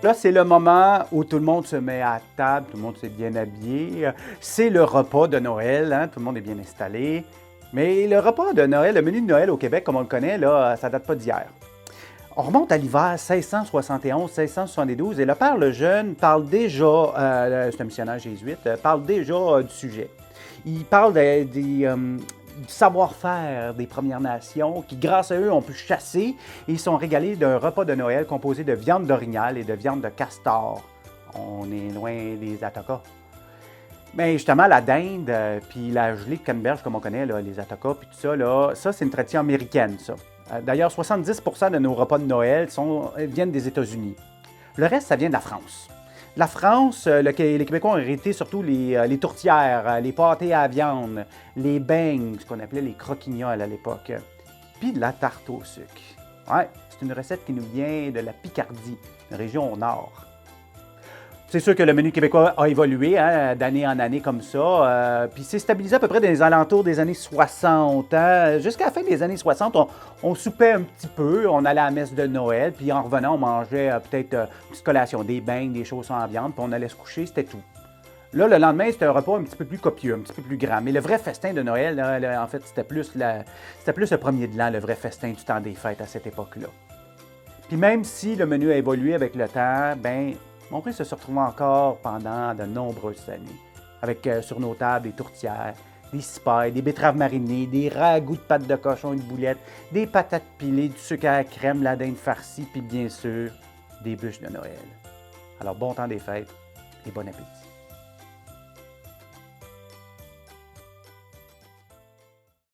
Là, c'est le moment où tout le monde se met à table, tout le monde s'est bien habillé. C'est le repas de Noël, hein, tout le monde est bien installé. Mais le repas de Noël, le menu de Noël au Québec, comme on le connaît, là, ça date pas d'hier. On remonte à l'hiver 1671-1672 et le père Lejeune parle déjà, c'est un missionnaire jésuite, parle déjà du sujet. Il parle du savoir-faire des Premières Nations qui, grâce à eux, ont pu chasser et ils sont régalés d'un repas de Noël composé de viande d'orignal et de viande de castor. On est loin des Atokas. Mais justement, la dinde, puis la gelée de canneberge, comme on connaît, là, les Atokas, puis tout ça, là, ça, c'est une tradition américaine, ça. D'ailleurs, 70% de nos repas de Noël viennent des États-Unis. Le reste, ça vient de la France. La France, les Québécois ont hérité surtout les tourtières, les pâtés à viande, les beignes, ce qu'on appelait les croquignoles à l'époque, puis de la tarte au sucre. Ouais, c'est une recette qui nous vient de la Picardie, une région au nord. C'est sûr que le menu québécois a évolué hein, d'année en année comme ça, puis c'est stabilisé à peu près dans les alentours des années 60. Hein. Jusqu'à la fin des années 60, on soupait un petit peu, on allait à la messe de Noël, puis en revenant, on mangeait peut-être une petite collation, des beignes, des choses en viande, puis on allait se coucher, c'était tout. Là, le lendemain, c'était un repas un petit peu plus copieux, un petit peu plus grand. Mais le vrai festin de Noël, là, en fait, c'était plus le premier de l'an, le vrai festin du temps des fêtes à cette époque-là. Puis même si le menu a évolué avec le temps, ben mon père se retrouve encore pendant de nombreuses années, avec sur nos tables des tourtières, des cipailles, des betteraves marinées, des ragoûts de pâte de cochon et de boulettes, des patates pilées, du sucre à la crème, la dinde farcie, puis bien sûr, des bûches de Noël. Alors bon temps des fêtes et bon appétit.